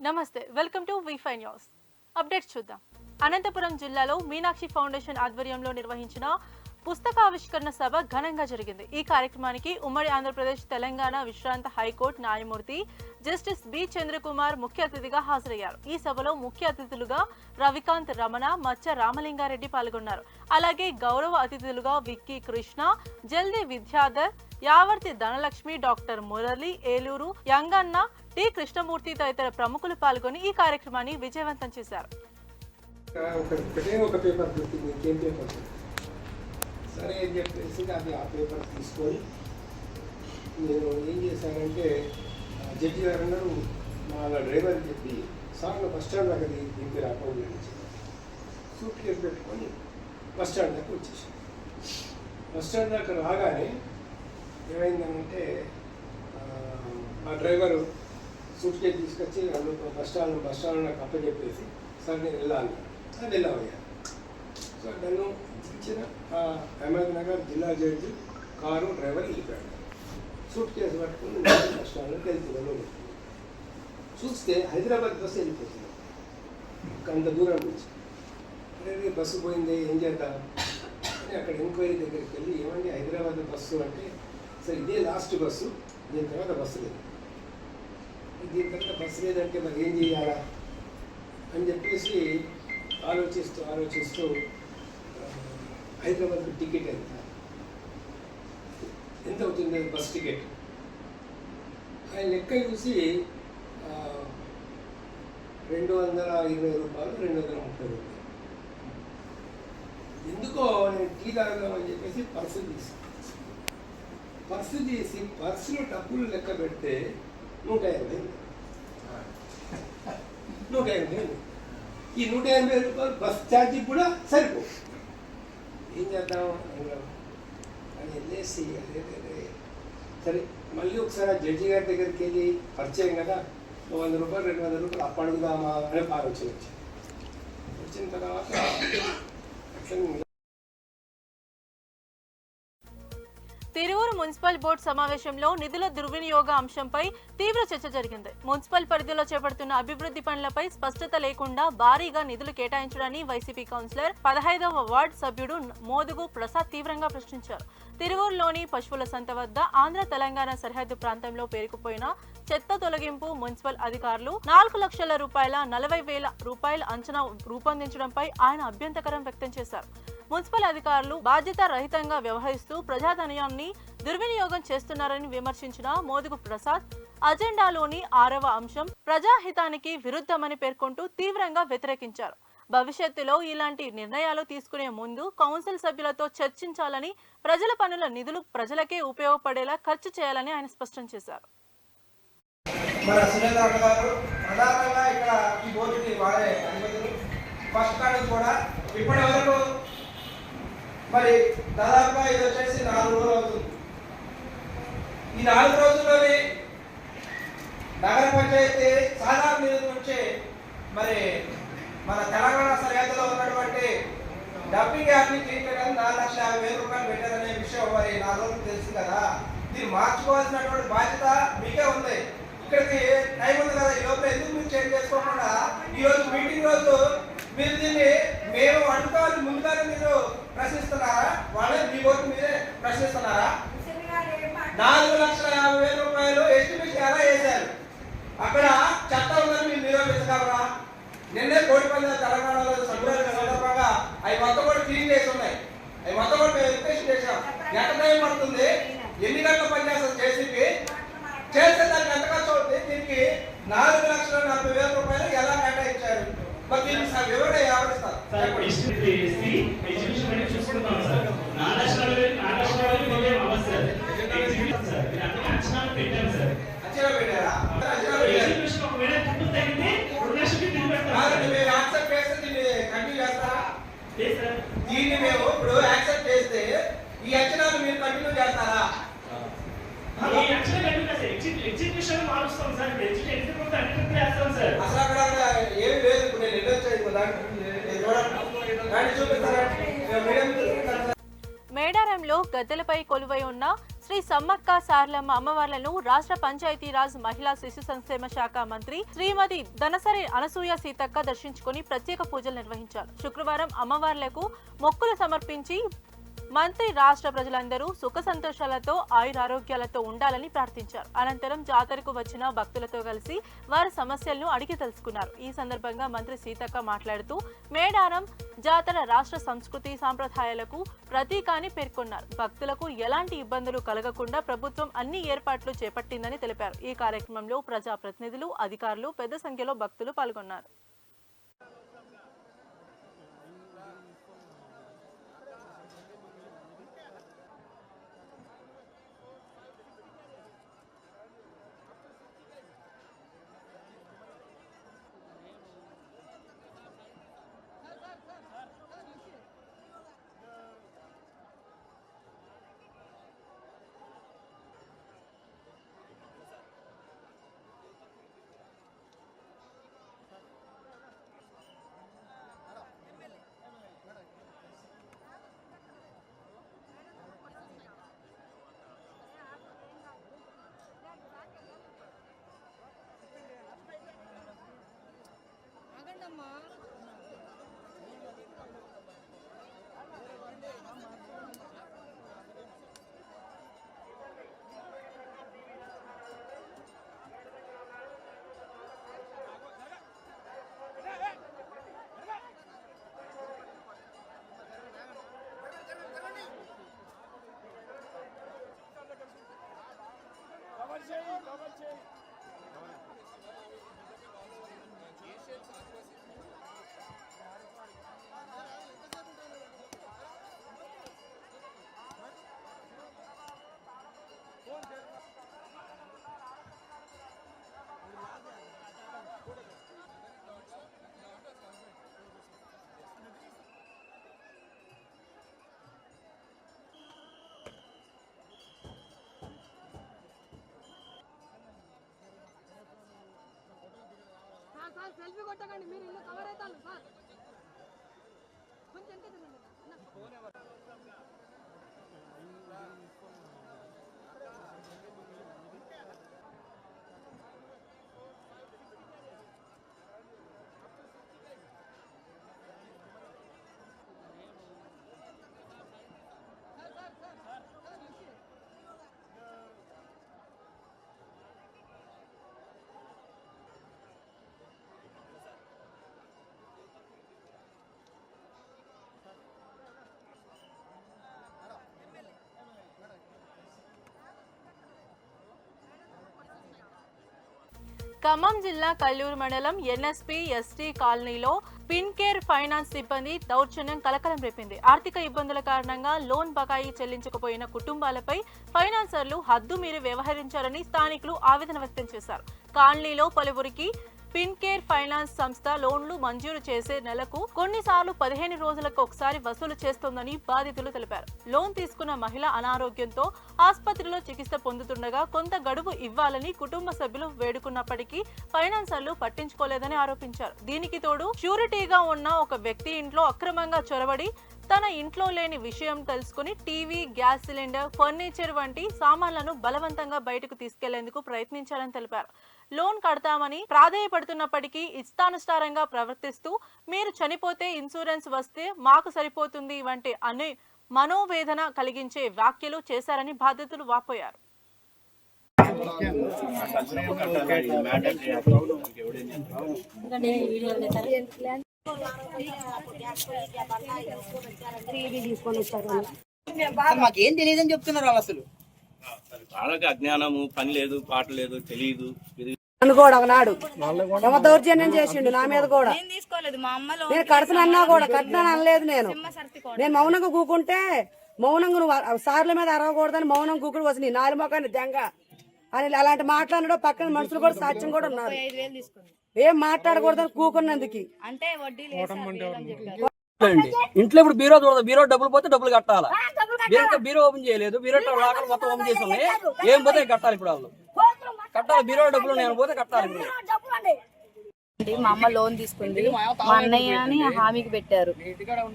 నమస్తే, welcome to వి5 news. Updates చూద్దాం. అనంతపురం జిల్లాలో మీనాక్షి ఫౌండేషన్ ఆధ్వర్యంలో నిర్వహించిన పుస్తకావిష్కరణ సభ ఘనంగా జరిగింది. ఈ కార్యక్రమానికి ఉమ్మడి ఆంధ్రప్రదేశ్, తెలంగాణ విశ్రాంత హైకోర్టు న్యాయమూర్తి జస్టిస్ బి చంద్రకుమార్ ముఖ్య అతిథిగా హాజరయ్యారు. ఈ సభలో ముఖ్య అతిథులుగా రవికాంత్ రమణ, మచ్చ రామలింగారెడ్డి పాల్గొన్నారు. అలాగే గౌరవ అతిథులుగా విక్కీ కృష్ణ, జల్ది విద్యాధర్, యావర్తి ధనలక్ష్మి, డాక్టర్ మురళి, ఏలూరు యంగన్న, టి కృష్ణమూర్తి తదితర ప్రముఖులు పాల్గొని ఈ కార్యక్రమాన్ని విజయవంతం చేశారు. సరే అని చెప్పేసి అది ఆ పేపర్ తీసుకొని నేను ఏం చేశానంటే జడ్జి గారు అన్నారు, మా డ్రైవర్కి చెప్పి సార్ బస్ స్టాండ్ దాకా దింపి అకౌంట్ నుంచి సూట్ కేసు పెట్టుకొని బస్ స్టాండ్ దాకా వచ్చేసాను. బస్ స్టాండ్ దాకా రాగానే ఏమైందంటే మా డ్రైవరు సూట్ కేసు తీసుకొచ్చి బస్ స్టాండ్ నాకు అప్పచెప్పేసి సార్ నేను వెళ్ళాను, అది వెళ్ళామయ్యా. సో నన్ను ఇచ్చిన అహ్మద్ నగర్ జిల్లా జడ్జి కారు డ్రైవర్ వెళ్ళిపోయాడు. సూట్ కేసు పట్టుకుని బస్ స్టాండ్లోకి వెళ్తున్నాను. చూస్తే హైదరాబాద్ బస్సు వెళ్ళిపోతుంది అంత దూరం నుంచి. అదే బస్సు పోయింది, ఏం చేద్దాం అని అక్కడ ఎంక్వైరీ దగ్గరికి వెళ్ళి ఏమండి హైదరాబాద్ బస్సు అంటే, సార్ ఇదే లాస్ట్ బస్సు, దీని తర్వాత బస్సు లేదు, దీని తర్వాత బస్సు లేదంటే మరి ఏం చేయాలా అని చెప్పేసి ఆలోచిస్తూ హైదరాబాద్కి టికెట్ ఎంత అవుతుంది బస్ టికెట్ ఆయన లెక్క చూసి 220 రూపాయలు, 230 రూపాయలు. ఎందుకో నేను టీ తాగుదామని చెప్పేసి పర్సు తీసి పర్సులో డబ్బులు లెక్క పెడితే 180. ఈ 180 రూపాయలు బస్ ఛార్జీ కూడా సరిపో. ఏం చేద్దాం అని వెళ్ళేసి అదే సరే మళ్ళీ ఒకసారి ఆ జడ్జి గారి దగ్గరికి వెళ్ళి పరిచయం కదా, 100 రూపాయలు 200 రూపాయలు అప్పడుగుదామా అని ఆలోచన వచ్చిన తర్వాత తిరువూరు మున్సిపల్ బోర్డు సమావేశంలో నిధుల దుర్వినియోగ అంశంపై తీవ్ర చర్చ జరిగింది. మున్సిపల్ పరిధిలో చేపడుతున్న అభివృద్ధి పనులపై స్పష్టత లేకుండా భారీగా నిధులు కేటాయించడాన్ని వైసీపీ కౌన్సిలర్ 15వ వార్డు సభ్యుడు మోదుగు ప్రసాద్ తీవ్రంగా ప్రశ్నించారు. తిరువూరులోని పశువుల సంత వద్ద ఆంధ్ర తెలంగాణ సరిహద్దు ప్రాంతంలో పేరుకుపోయిన చెత్త తొలగింపు మున్సిపల్ అధికారులు 4 లక్షల రూపాయల 40,000 రూపాయల అంచనా రూపొందించడంపై ఆయన అభ్యంతరం వ్యక్తం చేశారు. మున్సిపల్ అధికారులు బాధ్యత రహితంగా వ్యవహరిస్తూ ప్రజాధనాన్ని దుర్వినియోగం చేస్తున్నారని విమర్శించిన మోదుగు ప్రసాద్ అజెండాలోని 6వ అంశం ప్రజాహితానికి విరుద్ధమని పేర్కొంటూ తీవ్రంగా వ్యతిరేకించారు. భవిష్యత్తులో ఇలాంటి నిర్ణయాలు తీసుకునే ముందు కౌన్సిల్ సభ్యులతో చర్చించాలని, ప్రజల పనుల నిధులు ప్రజలకే ఉపయోగపడేలా ఖర్చు చేయాలని ఆయన స్పష్టం చేశారు. మన సురేంద్ర గారు ప్రధానంగా ఇక్కడ ఈ బోర్డుకి వాడే అధిపతులు ఫస్ట్ కాడ కూడా ఇప్పటి వరకు మరి దాదాపుగా ఇది వచ్చేసి 4 రోజులు అవుతుంది. ఈ 4 రోజుల్లోని నగర పంచాయతీ సాధారణ నిధుల నుంచి మరి మన తెలంగాణ సరిహద్దులో ఉన్నటువంటి డబ్బింగ్ యాప్ని తీర్చడం 4,50,000 రూపాయలు పెట్టారనే విషయం మరి 4 రోజులు తెలుసు కదా. దీన్ని మార్చుకోవాల్సినటువంటి బాధ్యత మీకే ఉంది. ఇక్కడికి టైం ఉంది కదా, ఈ లోపల ఎందుకు మీరు చేంజ్ చేసుకోకుండా ఈ రోజు మీటింగ్ రోజు మీరు దీన్ని మేము అనుకోవాలి ముందుగానే మీరు ప్రశ్నిస్తున్నారా, వాళ్ళే మీ ఓటు మీరే ప్రశ్నిస్తున్నారా? 4,50,000 రూపాయలు ఎస్టిమేషన్ ఎలా వేశారు? అక్కడ చట్టం ఉందని మీరు నిరూపించగలరా? నిన్నే కోడిపల్లి తెలంగాణలో సంక్రాంతి సందర్భంగా అవి మొత్తం కూడా క్లీన్ చేసి ఉన్నాయి. అవి మొత్తం కూడా మేము రిక్వెస్ట్ చేసాం. ఎంత టైం పడుతుంది, ఎన్ని గంటలు పనిచేస్తారు చేసి చేస్తే దానికి ఎంత ఖర్చు అవుతుంది? దీనికి 4,40,000 రూపాయలు ఎలా కేటాయించారు? మరి దీనికి వివరణ ఎవరిస్తారు? దీన్ని మేము ఇప్పుడు యాక్సెప్ట్ చేస్తే ఈ అంచనాలు మీరు కంటిన్యూ చేస్తారా? అసలు అక్కడ ఏమి లేదు. ఇప్పుడు నేను మేడారంలో గద్దెలపై కొలువై ఉన్న శ్రీ సమ్మక్క సారలమ్మ అమ్మవార్లను రాష్ట్ర పంచాయతీరాజ్ మహిళా శిశు సంక్షేమ శాఖ మంత్రి శ్రీమతి ధనసరి అనసూయ సీతక్క దర్శించుకుని ప్రత్యేక పూజలు నిర్వహించారు. శుక్రవారం అమ్మవార్లకు మొక్కులు సమర్పించి మంత్రి రాష్ట్ర ప్రజలందరూ సుఖ సంతోషాలతో ఆయురారోగ్యాలతో ఉండాలని ప్రార్థించారు. అనంతరం జాతరకు వచ్చిన భక్తులతో కలిసి వారి సమస్యలను అడిగి తెలుసుకున్నారు. ఈ సందర్భంగా మంత్రి సీతక్క మాట్లాడుతూ మేడారం జాతర రాష్ట్ర సంస్కృతి సాంప్రదాయాలకు ప్రతీక అని పేర్కొన్నారు. భక్తులకు ఎలాంటి ఇబ్బందులు కలగకుండా ప్రభుత్వం అన్ని ఏర్పాట్లు చేపట్టిందని తెలిపారు. ఈ కార్యక్రమంలో ప్రజాప్రతినిధులు, అధికారులు పెద్ద సంఖ్యలో భక్తులు పాల్గొన్నారు. సార్ సెల్ఫీ కొట్టకండి, మీరు ఇల్లు కవర్ అవుతారు సార్. కొంచెం ఖమ్మం జిల్లా కల్లూరు మండలం ఎన్ఎస్పీ ఎస్టీ కాలనీలో పిన్కేర్ ఫైనాన్స్ సిబ్బంది దౌర్జన్యం కలకలం రేపింది. ఆర్థిక ఇబ్బందుల కారణంగా లోన్ బకాయి చెల్లించకపోయిన కుటుంబాలపై ఫైనాన్సర్లు హద్దు మీరి వ్యవహరించారని స్థానికులు ఆవేదన వ్యక్తం చేశారు. కాలనీలో పలువురికి పిన్కేర్ ఫైనాన్స్ సంస్థ లోన్లు మంజూరు చేసే నెలకు కొన్నిసార్లు 15 రోజులకు ఒకసారి వసూలు చేస్తోందని బాధితులు తెలిపారు. లోన్ తీసుకున్న మహిళ అనారోగ్యంతో ఆసుపత్రిలో చికిత్స పొందుతుండగా కొంత గడువు ఇవ్వాలని కుటుంబ సభ్యులు వేడుకున్నప్పటికీ ఫైనాన్సర్లు పట్టించుకోలేదని ఆరోపించారు. దీనికి తోడు షూరిటీగా ఉన్న ఒక వ్యక్తి ఇంట్లో అక్రమంగా చొరబడి తన ఇంట్లో లేని విషయం తెలుసుకుని టీవీ, గ్యాస్ సిలిండర్, ఫర్నిచర్ వంటి సామాన్లను బలవంతంగా బయటకు తీసుకెళ్లేందుకు ప్రయత్నించారని తెలిపారు. లోన్ కడతామని ప్రాధేయపడుతున్నప్పటికీ ఇష్టానుసారంగా ప్రవర్తిస్తూ మీరు చనిపోతే ఇన్సూరెన్స్ వస్తే మాకు సరిపోతుంది వంటి అన్ని మనోవేదన కలిగించే వ్యాఖ్యలు చేశారని బాధితులు వాపోయారు. మాకేం తెలియదని చెప్తున్నారు వాళ్ళు. అసలు వాళ్ళకి అజ్ఞానము, పని లేదు, పాట లేదు, తెలియదు. నన్ను కూడా ఒకనాడు ఏమో దౌర్జన్యం చేసిండు నా మీద కూడా. నేను కడుతున్నా కూడా కట్టినాను అనలేదు. నేను మౌనంగా కూకుంటే మౌనంగా నువ్వు సార్ల మీద అరవకూడదని మౌనం కూకుడు వచ్చి నాలుగు మొక్కని దెంగ అని అలాంటి మాట్లాడడం పక్కన మనుషులు కూడా సాక్ష్యం కూడా ఉన్నారు. ఏం మాట్లాడకూడదని కూకున్నందుకు ఇంట్లో ఇప్పుడు బీరో చూడదు, బీరో డబ్బులు పోతే డబ్బులు కట్టాలా. బీరో ఓపెన్ చేయలేదు, బీరో లాకర్ మొత్తం ఓపెన్ చేసి ఉన్నాయి. ఏం పోతే కట్టాలి. ఇప్పుడు వాళ్ళు కట్టాలి. బీరో డబ్బులు నేను పోతే కట్టాలి. అండి. మా అమ్మ లోన్ తీసుకుంది, మా అన్నయ్య అని హామీకి పెట్టారు.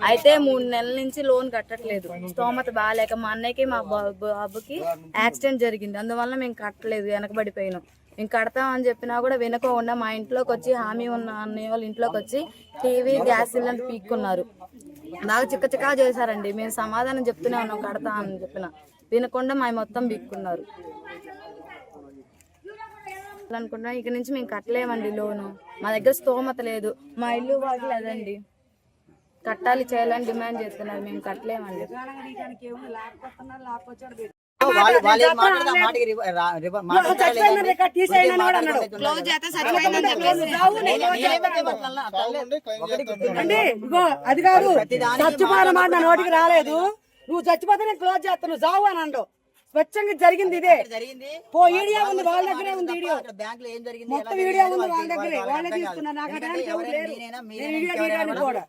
అయితే 3 నెలల నుంచి లోన్ కట్టట్లేదు. స్తోమత బాగాలేక మా అన్నయ్యకి మా బాబుకి యాక్సిడెంట్ జరిగింది. అందువల్ల మేము కట్టలేదు, వెనకబడిపోయినాం. మేము కడతామని చెప్పినా కూడా వినకోకుండా మా ఇంట్లోకి వచ్చి హామీ ఉన్న అన్నయ్య వాళ్ళ ఇంట్లోకి వచ్చి టీవీ, గ్యాస్ సిలిండర్ పీక్కున్నారు. బాగా చిక్కచిక్కా చేశారండి. మేము సమాధానం చెప్తూనే ఉన్నాం కడతా అని చెప్పిన, వినకుండా మా మొత్తం పీక్కున్నారు. అనుకుంటున్నా ఇక నుంచి మేము కట్టలేమండి లోను. మా దగ్గర స్తోమత లేదు, మా ఇల్లు వాటి లేదండి. కట్టాలి, చేయాలని డిమాండ్ చేస్తున్నారు. మేము కట్టలేమండి. అది కాదు, చచ్చిపోయిన మాట నా నోటికి రాలేదు. నువ్వు చచ్చిపోతే నేను క్లోజ్ చేస్తాను, జావు అని అండు. స్వచ్ఛంగా జరిగింది ఇదే. వీడియో ఉంది, వాళ్ళ దగ్గరే ఉంది వీడియో, మొత్తం వీడియో ఉంది వాళ్ళ దగ్గరే. వాళ్ళే తీసుకున్నారు, నాకు ఎవరు లేరు. నేను వీడియో తీయడానికి కూడా.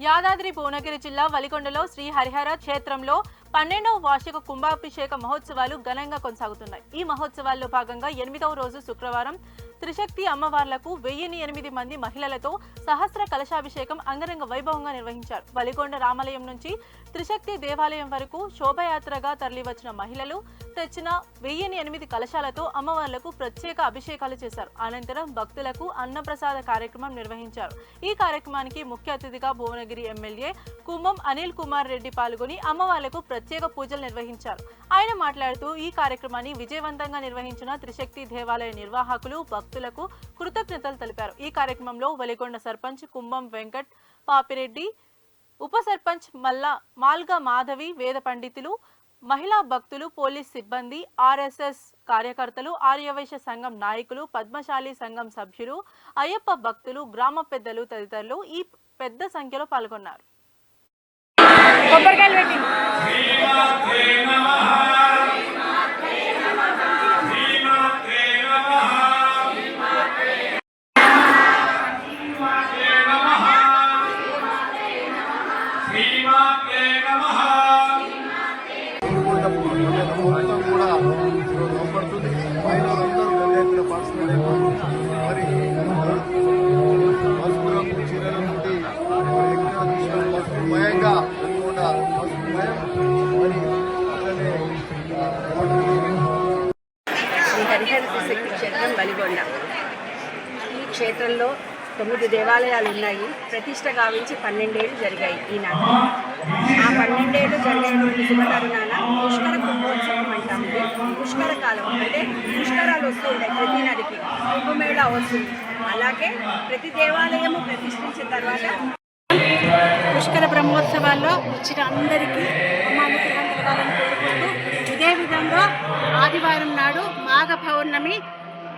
యాదాద్రి భువనగిరి జిల్లా వలికొండలో శ్రీ హరిహర క్షేత్రంలో 12వ వార్షిక కుంభాభిషేక మహోత్సవాలు ఘనంగా కొనసాగుతున్నాయి. ఈ మహోత్సవాల్లో భాగంగా 8వ రోజు శుక్రవారం త్రిశక్తి అమ్మవార్లకు 1008 మంది మహిళలతో సహస్ర కలశాభిషేకం అంగరంగ వైభవంగా నిర్వహించారు. వలికొండ రామాలయం నుంచి త్రిశక్తి దేవాలయం వరకు శోభయాత్రగా తరలివచ్చిన మహిళలు తెచ్చిన 1008 కలశాలతో అమ్మవార్లకు ప్రత్యేక అభిషేకాలు చేశారు. అనంతరం భక్తులకు అన్నప్రసాద కార్యక్రమం నిర్వహించారు. ఈ కార్యక్రమానికి ముఖ్య అతిథిగా భువనగిరి ఎమ్మెల్యే కుమ్మం అనిల్ కుమార్ రెడ్డి పాల్గొని అమ్మవార్లకు ప్రత్యేక పూజలు నిర్వహించారు. ఆయన మాట్లాడుతూ ఈ కార్యక్రమాన్ని విజయవంతంగా నిర్వహించిన త్రిశక్తి దేవాలయ నిర్వాహకులు, భక్తులకు కృతజ్ఞతలు తెలిపారు. ఈ కార్యక్రమంలో వలికొండ సర్పంచ్ కుంభం వెంకట్ పాపిరెడ్డి, ఉప సర్పంచ్ మాల్గా మాధవి, వేద పండితులు, మహిళా భక్తులు, పోలీస్ సిబ్బంది, ఆర్ఎస్ఎస్ కార్యకర్తలు, ఆర్యవైశ్య సంఘం నాయకులు, పద్మశాలి సంఘం సభ్యులు, అయ్యప్ప భక్తులు, గ్రామ పెద్దలు తదితరులు ఈ పెద్ద సంఖ్యలో పాల్గొన్నారు. హరిహర త్రిశక్తి క్షేత్రం వలిగొండ. ఈ క్షేత్రంలో 9 దేవాలయాలు ఉన్నాయి. ప్రతిష్ట గావించి 12 ఏళ్ళు జరిగాయి. ఈనాడు ఆ 12 ఏళ్ళు జరిగేటువంటి శుభతరుణాన పుష్కర కుంభోత్సవం అంటాము. పుష్కర కాలం అంటే పుష్కరాలు వస్తూ ఉంటాయి, ప్రతి నదికి కుంభమేళా వస్తుంది. అలాగే ప్రతి దేవాలయము ప్రతిష్ఠించిన తర్వాత పుష్కర బ్రహ్మోత్సవాల్లో వచ్చిన అందరికీ అమ్మానుగ్రహం కలగాలని కోరుకుంటూ, ఇదే విధంగా ఆదివారం నాడు మాఘ పౌర్ణమి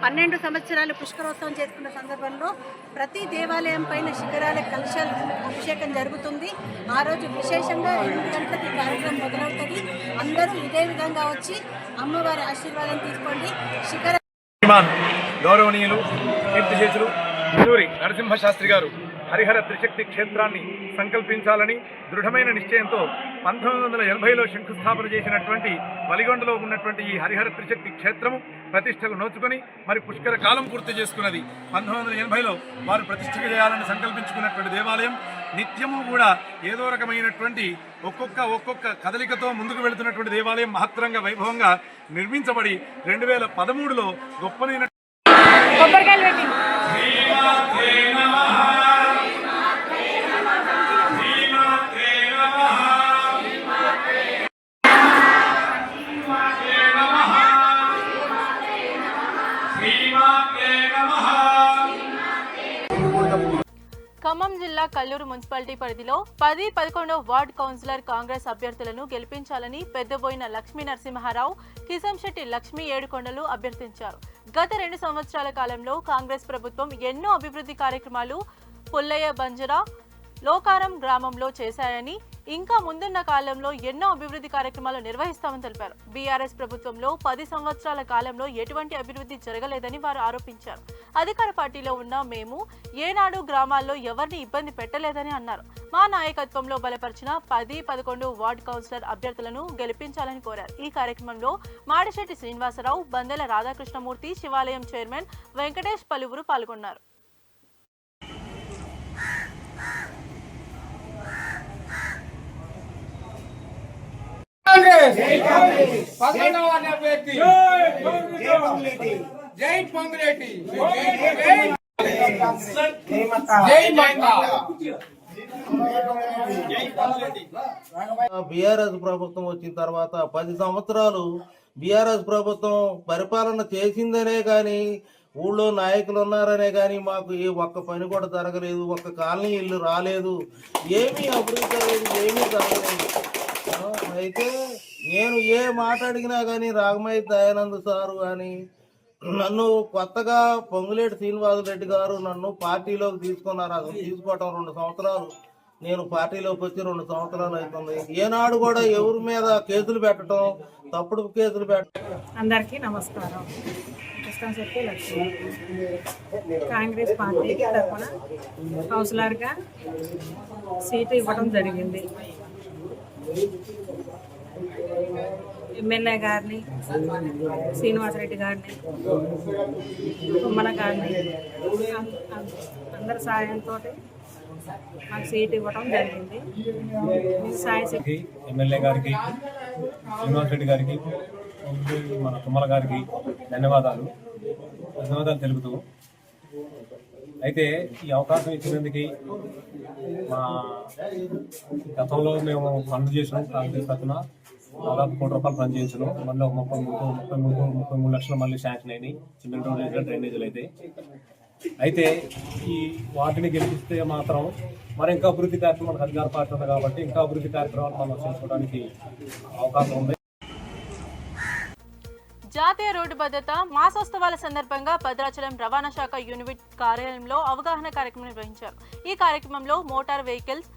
12 సంవత్సరాలు పుష్కరోత్సవం చేసుకున్న సందర్భంలో ప్రతి దేవాలయం పైన శిఖరాల కలశాల అభిషేకం జరుగుతుంది. ఆ రోజు విశేషంగా 8 గంటలకి కార్యక్రమం మొదలవుతుంది. అందరూ ఇదే విధంగా వచ్చి అమ్మవారి ఆశీర్వాదం తీసుకోండి. శిఖర గౌరవనీయులు కీర్తిశేషులు సూరి నరసింహశాస్త్రి గారు హరిహర త్రిశక్తి క్షేత్రాన్ని సంకల్పించాలని దృఢమైన నిశ్చయంతో 1980లో శంకుస్థాపన చేసినటువంటి వలిగొండలో ఉన్నటువంటి ఈ హరిహర త్రిశక్తి క్షేత్రము ప్రతిష్టకు నోచుకొని మరి పుష్కర కాలం పూర్తి చేసుకున్నది. 1980లో వారు ప్రతిష్ఠ చేయాలని సంకల్పించుకున్నటువంటి దేవాలయం నిత్యము కూడా ఏదో రకమైనటువంటి ఒక్కొక్క కదలికతో ముందుకు వెళుతున్నటువంటి దేవాలయం మహత్తరంగా వైభవంగా నిర్మించబడి 2013లో గొప్పనైన ఖమ్మం జిల్లా కల్లూరు మున్సిపాలిటీ పరిధిలో 10-11వ వార్డ్ కౌన్సిలర్ కాంగ్రెస్ అభ్యర్థులను గెలిపించాలని పెద్దబోయిన లక్ష్మీ నరసింహారావు, కిసంశెట్టి లక్ష్మీ ఏడుకొండలు అభ్యర్థించారు. గత 2 సంవత్సరాల కాలంలో కాంగ్రెస్ ప్రభుత్వం ఎన్నో అభివృద్ధి కార్యక్రమాలు పుల్లయ్య బంజరా, లోకారం గ్రామంలో చేశాయని, ఇంకా ముందున్న కాలంలో ఎన్నో అభివృద్ధి కార్యక్రమాలు నిర్వహిస్తామని తెలిపారు. బీఆర్ఎస్ ప్రభుత్వంలో 10 సంవత్సరాల కాలంలో ఎటువంటి అభివృద్ధి జరగలేదని వారు ఆరోపించారు. అధికార పార్టీలో ఉన్న మేము ఏనాడు గ్రామాల్లో ఎవరిని ఇబ్బంది పెట్టలేదని అన్నారు. మా నాయకత్వంలో బలపరిచిన 10-11 వార్డు కౌన్సిలర్ అభ్యర్థులను గెలిపించాలని కోరారు. ఈ కార్యక్రమంలో మాడిశెట్టి శ్రీనివాసరావు, బందెల రాధాకృష్ణమూర్తి, శివాలయం చైర్మన్ వెంకటేష్ పలువురు పాల్గొన్నారు. బీఆర్ఎస్ ప్రభుత్వం వచ్చిన తర్వాత 10 సంవత్సరాలు బీఆర్ఎస్ ప్రభుత్వం పరిపాలన చేసిందనే కానీ ఊళ్ళో నాయకులు ఉన్నారనే కానీ మాకు ఏ ఒక్క పని కూడా జరగలేదు, ఒక్క కాలనీ ఇల్లు రాలేదు, ఏమీ అభివృద్ధి లేదు, ఏమీ జరగలేదు. అయితే నేను ఏ మాట అడిగినా కానీ రాగమయ్య దయానంద్ సారు కానీ నన్ను కొత్తగా పొంగులేటి శ్రీనివాసరెడ్డి గారు నన్ను పార్టీలోకి తీసుకున్నారు. అసలు తీసుకోవటం 2 సంవత్సరాలు, నేను పార్టీలోకి వచ్చి 2 సంవత్సరాలు అవుతుంది. ఏనాడు కూడా ఎవరి మీద కేసులు పెట్టడం, తప్పుడు కేసులు పెట్టడం. అందరికీ నమస్కారం. కృష్ణశెట్టి లక్ష్మి, కాంగ్రెస్ పార్టీ తరఫున కౌన్సిలర్గా సీటు ఇవ్వడం జరిగింది. ఎమ్మెల్యే గారిని, శ్రీనివాసరెడ్డి గారిని, తుమ్మల గారిని అందరి సాయంతో నాకు సీట్ ఇవ్వడం జరిగింది. ఎమ్మెల్యే గారికి, శ్రీనివాసరెడ్డి గారికి, మన తుమ్మల గారికి ధన్యవాదాలు తెలుపుతూ, అయితే ఈ అవకాశం ఇచ్చినందుకు మా గతంలో మేము పనులు చేసినాం. కాంగ్రెస్ తరఫున దాదాపు ₹1 కోటి పని చేయించడం, మళ్ళీ 33 లక్షలు మళ్ళీ శాంక్షన్ అయినాయి. సిమెంట్ రోడ్లు, డ్రైనేజీలు అయితే ఈ వాటిని గెలిపిస్తే మాత్రం మరి ఇంకా అభివృద్ధి కార్యక్రమాలకు అధికార పార్టీ ఉంది కాబట్టి ఇంకా అభివృద్ధి కార్యక్రమాలు మనం చేసుకోవడానికి అవకాశం ఉంది. జాతీయ రోడ్డు భద్రత మాసోత్సవాల సందర్భంగా భద్రాచలం రవాణా శాఖ యూనిట్ కార్యాలయంలో అవగాహన కార్యక్రమం నిర్వహించారు. ఈ కార్యక్రమంలో motor vehicles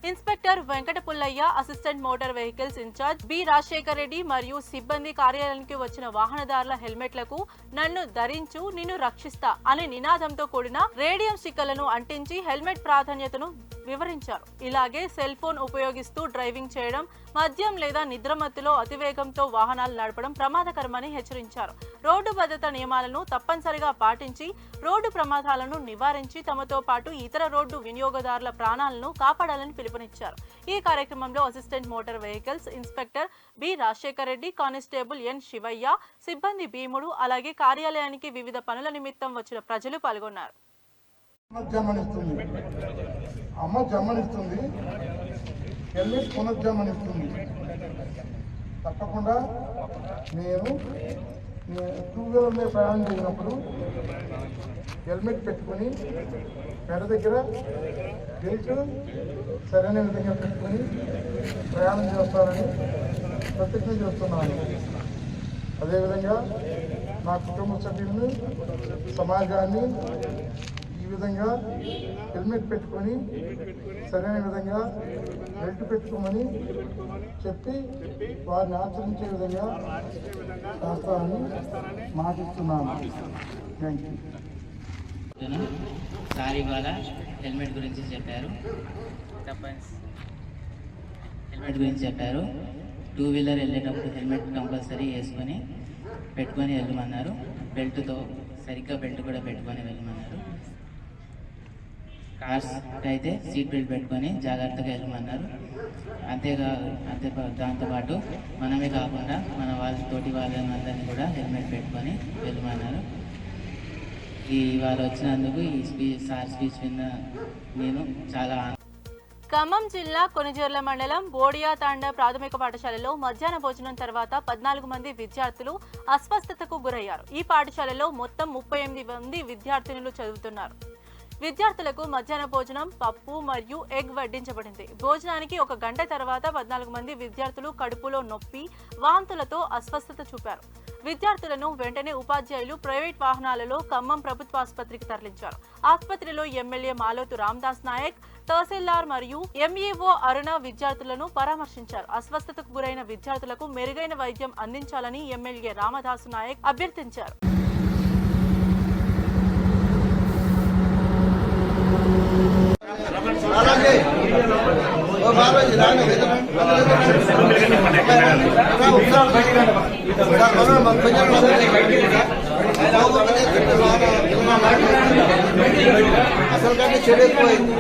inspector Venkata Pullaiah, assistant motor vehicles in charge B Rajasekhar Reddy మరియు సిబ్బంది కార్యాలయానికి వచ్చిన వాహనదారుల హెల్మెట్లకు "నన్ను ధరించు, నిన్ను రక్షిస్తా" అనే నినాదంతో కూడిన రేడియం స్టిక్కర్లను అంటించి హెల్మెట్ ప్రాధాన్యతను వివరించారు. ఇలాగే సెల్ ఫోన్ ఉపయోగిస్తూ డ్రైవింగ్ చేయడం, మద్యం లేదా నిద్రమత్తులో అతివేగంతో వాహనాలు నడపడం ప్రమాదకరమని హెచ్చరించారు. రోడ్డు భద్రత నియమాలను తప్పనిసరిగా పాటించి రోడ్డు ప్రమాదాలను నివారించి తమతో పాటు ఇతర రోడ్డు వినియోగదారుల ప్రాణాలను కాపాడాలని పిలుపునిచ్చారు. ఈ కార్యక్రమంలో assistant motor vehicles inspector B Rajasekhar Reddy, constable N Sivaiah, సిబ్బంది భీముడు, అలాగే కార్యాలయానికి వివిధ పనుల నిమిత్తం వచ్చిన ప్రజలు పాల్గొన్నారు. అమ్మ జమ్మనిస్తుంది, హెల్మెట్ పునర్జమ్మనిస్తుంది. తప్పకుండా నేను 2 వీలర్ మీద ప్రయాణం చేసినప్పుడు హెల్మెట్ పెట్టుకొని మెడ దగ్గర బెల్ట్ సరైన విధంగా పెట్టుకొని ప్రయాణం చేస్తానని ప్రతిజ్ఞ చేస్తున్నాను. అదేవిధంగా నా కుటుంబ సభ్యులను, సమాజాన్ని ఈ విధంగా హెల్మెట్ పెట్టుకొని సరైన విధంగా బెల్ట్ పెట్టుకోమని చెప్పి వారిని ఆచరించే విధంగా చేస్తానని మాటిస్తున్నాను. Thank you. సార్ ఇవాళ హెల్మెట్ గురించి చెప్పారు. 2 వీలర్ వెళ్ళేటప్పుడు హెల్మెట్ కంపల్సరీ వేసుకొని పెట్టుకొని వెళ్ళమన్నారు. బెల్ట్తో సరిగ్గా బెల్ట్ కూడా పెట్టుకొని వెళ్ళమన్నారు. కార్స్ అయితే సీట్ బెల్ట్ పెట్టుకొని జాగ్రత్తగా వెళ్ళమన్నారు. దాంతోపాటు మనమే కాకుండా మన తోటి వాళ్ళందరినీ కూడా హెల్మెట్ పెట్టుకొని వెళ్ళమన్నారు. ఇవాళ వచ్చినందుకు ఈ సార్ స్పీచ్ విన్న నేను చాలా. ఖమ్మం జిల్లా కొణిజర్ల మండలం బోడియా తాండా ప్రాథమిక పాఠశాలలో మధ్యాహ్న భోజనం తర్వాత 14 మంది విద్యార్థులు అస్వస్థతకు గురయ్యారు. ఈ పాఠశాలలో మొత్తం 38 మంది విద్యార్థినులు చదువుతున్నారు. విద్యార్థులకు మధ్యాహ్న భోజనం పప్పు మరియు ఎగ్ వడ్డించబడింది. భోజనానికి 1 గంట తర్వాత 14 మంది విద్యార్థులు కడుపులో నొప్పి, వాంతులతో అస్వస్థత చూపారు. విద్యార్థులను వెంటనే ఉపాధ్యాయులు ప్రైవేట్ వాహనాలలో ఖమ్మం ప్రభుత్వ ఆసుపత్రికి తరలించారు. ఆసుపత్రిలో ఎమ్మెల్యే మాలోతు రామదాస్ నాయక్, తహసీల్దార్ మరియు ఎంఈఓ అరుణ విద్యార్థులను పరామర్శించారు. అస్వస్థతకు గురైన విద్యార్థులకు మెరుగైన వైద్యం అందించాలని ఎమ్మెల్యే రామదాసు నాయక్ అభ్యర్థించారు. అసలు కానీ చెడు ఎక్కువైంది.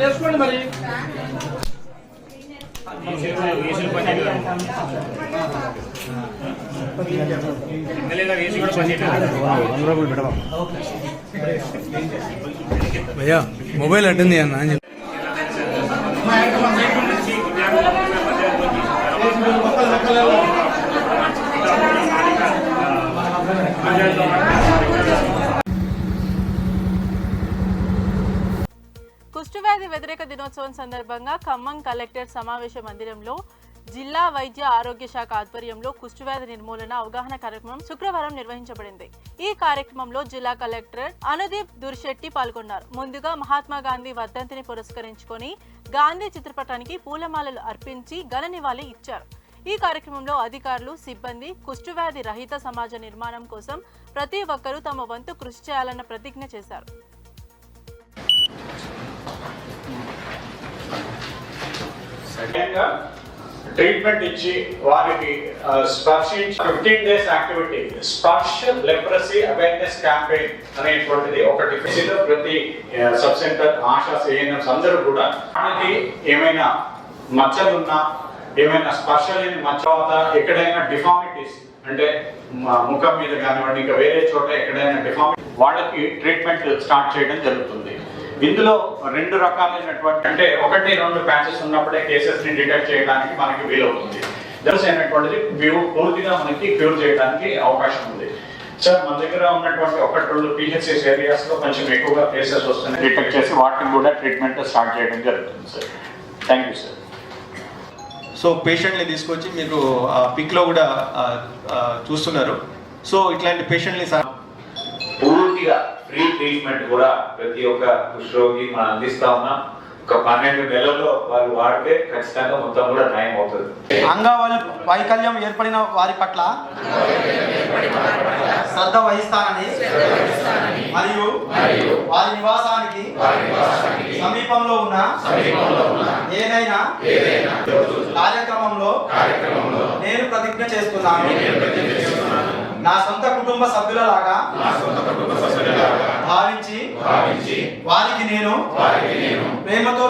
వేసుకోండి మరి. భయ్యా మొబైల్ అటెండ్ అన్న అని చెప్పి కుష్ఠవ్యాధి వ్యతిరేక దినోత్సవం సందర్భంగా ఖమ్మం కలెక్టర్ సమావేశ మందిరంలో జిల్లా వైద్య ఆరోగ్య శాఖ ఆధ్వర్యంలో కుష్ఠవ్యాధి నిర్మూలన అవగాహన కార్యక్రమం శుక్రవారం నిర్వహించబడింది. ఈ కార్యక్రమంలో జిల్లా కలెక్టర్ అనుదీప్ దుర్శెట్టి పాల్గొన్నారు. ముందుగా మహాత్మా గాంధీ వర్ధంతిని పురస్కరించుకొని గాంధీ చిత్రపటానికి పూలమాలలు అర్పించి ఘన నివాళి ఇచ్చారు. ఈ కార్యక్రమంలో అధికారులు, సిబ్బంది కుష్ఠవ్యాధి రహిత సమాజ నిర్మాణం కోసం ప్రతి ఒక్కరూ తమ వంతు కృషి చేయాలన్న ప్రతిజ్ఞ చేశారు. ట్రీట్మెంట్ ఇచ్చి వారికి స్పర్శించి 15 days యాక్టివిటీ స్పర్శ లెప్రసీ అవేర్నెస్ క్యాంపెయిన్ అనేటువంటిది ఒకటి. ప్రతి సబ్ సెంటర్ ఆశాస్ ఏఎన్ఎంస్ అందరూ కూడా మనకి ఏమైనా మచ్చలున్నా, ఏమైనా స్పర్శ లేని మచ్చ, ఎక్కడైనా డిఫార్మిటీస్ అంటే ముఖం మీద కానివ్వండి, ఇంకా వేరే చోట ఎక్కడైనా డిఫార్మిటీ, వాళ్ళకి ట్రీట్మెంట్ స్టార్ట్ చేయడం జరుగుతుంది. ఇందులో 2 రకాలైనటువంటి అంటే 1-2 ప్యాచెస్ ఉన్నప్పుడే కేసెస్ ని డిటెక్ట్ చేయడానికి మనకి వీలవుతుంది. దర్స్ అయినటువంటిది పూర్తిగా మనకి క్యూర్ చేయడానికి అవకాశం ఉంది. సార్ మన దగ్గర ఉన్నటువంటి 1-2 పిహెచ్సిస్ ఏరియాస్ లో కొంచెం ఎక్కువగా కేసెస్ వస్తున్నాయి, డిటెక్ట్ చేసి వాటిని కూడా ట్రీట్మెంట్ స్టార్ట్ చేయడం జరుగుతుంది sir. Thank you sir. So పేషెంట్ని తీసుకొచ్చి మీరు పిక్లో కూడా చూస్తున్నారు. సో ఇట్లాంటి పేషెంట్ని పూర్తిగా ఫ్రీ ట్రీట్మెంట్ కూడా ప్రతి ఒక్క కుష్ఠరోగి మనం అందిస్తా ఉన్నాం. ఒక 12 నెలల్లో వాళ్ళు వాడితే ఖచ్చితంగా మొత్తం కూడా నయం అవుతుంది. అంగవైకల్యం ఏర్పడిన వారి పట్ల శ్రద్ధ వహిస్తానని మరియు వారి నివాసానికి సమీపంలో ఉన్న ఏదైనా కార్యక్రమంలో నేను ప్రతిజ్ఞ చేస్తున్నాను. నా సొంత కుటుంబ సభ్యులలాగా భావించి వారికి నేను ప్రేమతో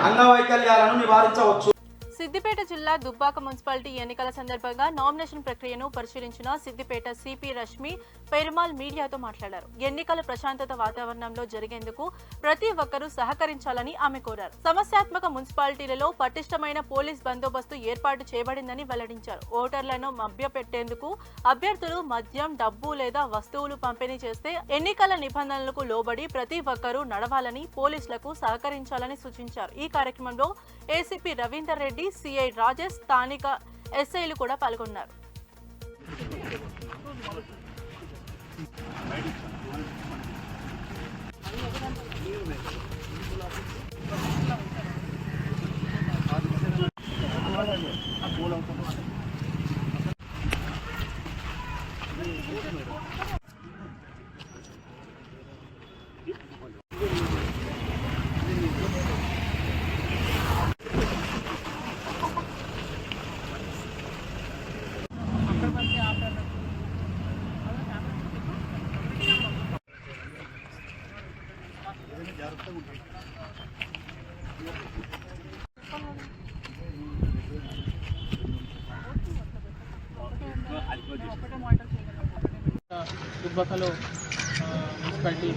అంగవైకల్యాలను నివారించవచ్చు. సిద్దిపేట జిల్లా దుబ్బాక మున్సిపాలిటీ ఎన్నికల సందర్భంగా నామినేషన్ ప్రక్రియను పరిశీలించిన సిద్దిపేట సిపి రష్మి పెరుమాల్ మీడియాతో మాట్లాడారు. ఎన్నికల ప్రశాంతత వాతావరణంలో జరిగేందుకు ప్రతి ఒక్కరూ సహకరించాలని ఆమె కోరారు. సమస్యాత్మక మున్సిపాలిటీలలో పటిష్టమైన పోలీస్ బందోబస్తు ఏర్పాటు చేయబడిందని వెల్లడించారు. ఓటర్లను మభ్యపెట్టేందుకు అభ్యర్థులు మద్యం, డబ్బు లేదా వస్తువులు పంపిణీ చేస్తే ఎన్నికల నిబంధనలకు లోబడి ప్రతి ఒక్కరూ నడవాలని, పోలీసులకు సహకరించాలని సూచించారు. ఈ కార్యక్రమంలో ఏసీపీ రవీందర్ రెడ్డి, సిఐ రాజేష్, స్థానిక ఎస్ఐలు కూడా పాల్గొన్నారు. దుబ్బాకలో మున్సిపాలిటీ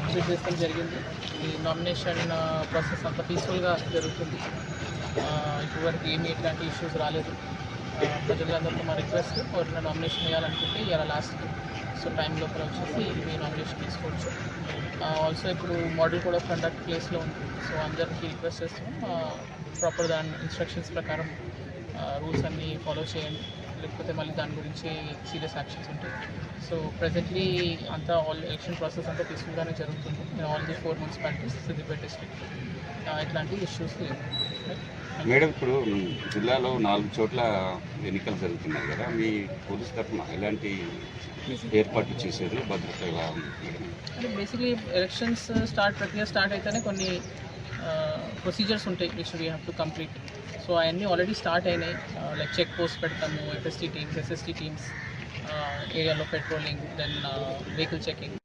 విజిట్ చేసుకోవడం జరిగింది. ఈ నామినేషన్ ప్రాసెస్ అంతా పీస్ఫుల్గా జరుగుతుంది. ఇప్పటివరకు ఏమీ ఎట్లాంటి ఇష్యూస్ రాలేదు. ప్రజలందరితో మా రిక్వెస్ట్ ఎవరైనా నామినేషన్ వేయాలనుకుంటే ఇలా లాస్ట్ సో టైం లోపల వచ్చేసి మీ నామినేషన్ తీసుకోవచ్చు. ఆల్సో ఇప్పుడు మోడల్ కోడ్ ఆఫ్ కండక్ట్ ప్లేస్లో ఉంది. సో అందరికీ రిక్వెస్ట్ చేస్తున్నాం, ప్రాపర్ దాని ఇన్స్ట్రక్షన్స్ ప్రకారం రూల్స్ అన్నీ ఫాలో చేయండి, లేకపోతే మళ్ళీ దాని గురించి సీరియస్ యాక్షన్స్ ఉంటాయి. సో ప్రెజెంట్లీ అంతా ఎలక్షన్ ప్రాసెస్ అంతా పీస్ఫుల్గానే జరుగుతుంది. All the 4 municipalities, Siddipet district ఎట్లాంటి ఇష్యూస్ లేవు. మేడం, ఇప్పుడు జిల్లాలో 4 చోట్ల ఎన్నికలు జరుగుతున్నాయి కదా, మీ పోలీస్ తరఫున ఎలాంటి ఏర్పాట్లు చేశారు, భద్రత ఎలా ఉంది? అంటే బేసిక్లీ ఎలక్షన్స్ ప్రక్రియ స్టార్ట్ అయితేనే కొన్ని ప్రొసీజర్స్ ఉంటాయి which we have to complete. So అవన్నీ ఆల్రెడీ స్టార్ట్ అయినాయి. లైక్ చెక్ పోస్ట్ పెడతాము, ఎఫ్ఎస్టీ టీమ్స్, ఎస్ఎస్టీ టీమ్స్, ఏరియాలో patrolling, then vehicle checking.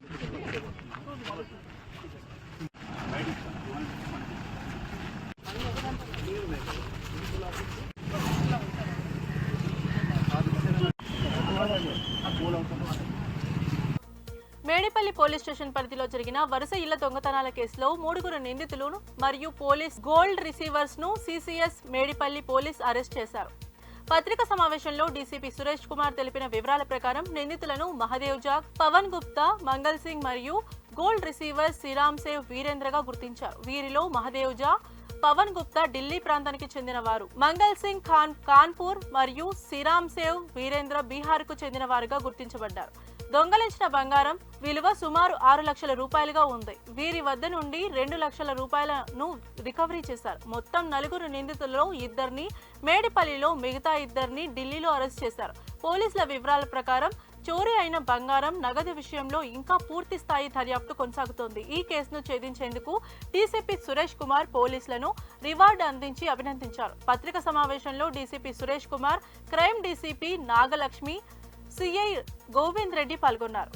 Medipalli police station పరిధిలో జరిగిన వరుస ఇళ్ల దొంగతనాల కేసులో 3 నిందితులను మరియు పోలీస్ గోల్డ్ రిసీవర్స్ ను సిసిఎస్ మేడిపల్లి పోలీస్ అరెస్ట్ చేశారు. పత్రికా సమావేశంలో డీసీపీ సురేష్ కుమార్ తెలిపిన వివరాల ప్రకారం నిందితులను మహదేవ్ జాగ్, పవన్ గుప్తా, మంగల్ సింగ్ మరియు గోల్డ్ రిసీవర్ శ్రీరామ్ సేవ్ వీరేంద్రగా గుర్తించారు. వీరిలో మహదేవ్ జా, పవన్ గుప్తా ఢిల్లీ ప్రాంతానికి చెందిన వారు, మంగల్ సింగ్ కాన్పూర్ మరియు శ్రీరామ్ సేవ్ వీరేంద్ర బీహార్ కు చెందిన వారుగా గుర్తించబడ్డారు. దొంగలించిన బంగారం విలువ సుమారు 6 లక్షల రూపాయలుగా ఉంది. వీరి వద్ద నుండి 2 లక్షల రూపాయలను రికవరీ చేశారు. మొత్తం 4 నిందితులలో 2 మేడిపల్లిలో, మిగతా 2 ఢిల్లీలో అరెస్ట్ చేశారు. పోలీసుల వివరాల ప్రకారం చోరీ అయిన బంగారం, నగదు విషయంలో ఇంకా పూర్తి స్థాయి దర్యాప్తు కొనసాగుతోంది. ఈ కేసును ఛేదించేందుకు డీసీపీ సురేష్ కుమార్ పోలీసులను రివార్డు అందించి అభినందించారు. పత్రికా సమావేశంలో DCP Suresh Kumar, crime DCP Nagalakshmi, CI Govind Reddy పాల్గొన్నారు.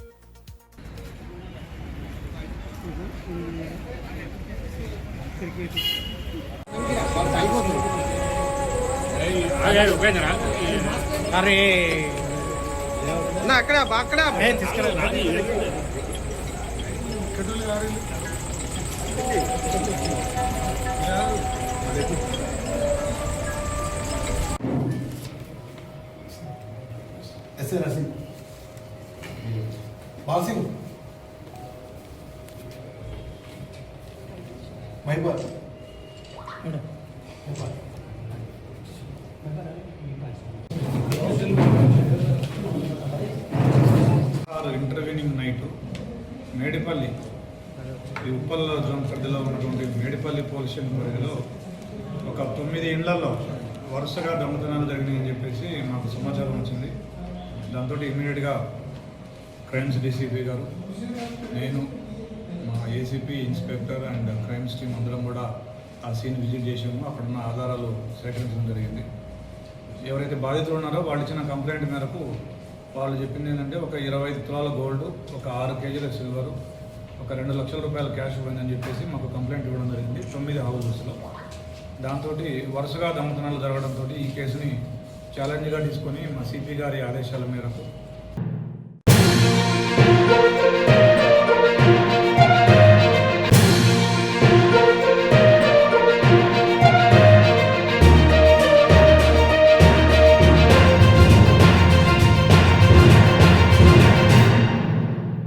ऐसे रसिंग बासिंग महिबा ఇంటర్వ్యూనింగ్ నైట్ మేడిపల్లి, ఈ ఉప్పల్ జోన్ పరిధిలో ఉన్నటువంటి మేడిపల్లి పోలీస్ స్టేషన్ పరిధిలో ఒక 9 ఇండ్లలో వరుసగా దొంగతనాలు జరిగినాయని చెప్పేసి మాకు సమాచారం వచ్చింది. దాంతో ఇమీడియట్గా క్రైమ్స్ డీసీపీ గారు, నేను, మా ACP, inspector and crimes team అందరం కూడా ఆ సీన్ విజిట్ చేసాము. అక్కడున్న ఆధారాలు సేకరించడం జరిగింది. ఎవరైతే బాధితులు ఉన్నారో వాళ్ళు ఇచ్చిన కంప్లైంట్ మేరకు వాళ్ళు చెప్పింది ఏంటంటే ఒక 25 తులాల గోల్డ్, ఒక 6 కేజీల సిల్వరు, ఒక 2 లక్షల రూపాయల క్యాష్ పోయిందని చెప్పేసి మాకు కంప్లైంట్ ఇవ్వడం జరిగింది 9 హౌసెస్లో. దాంతో వరుసగా దొంగతనాలు జరగడంతో ఈ కేసుని ఛాలెంజ్గా తీసుకొని మా సిపి గారి ఆదేశాల మేరకు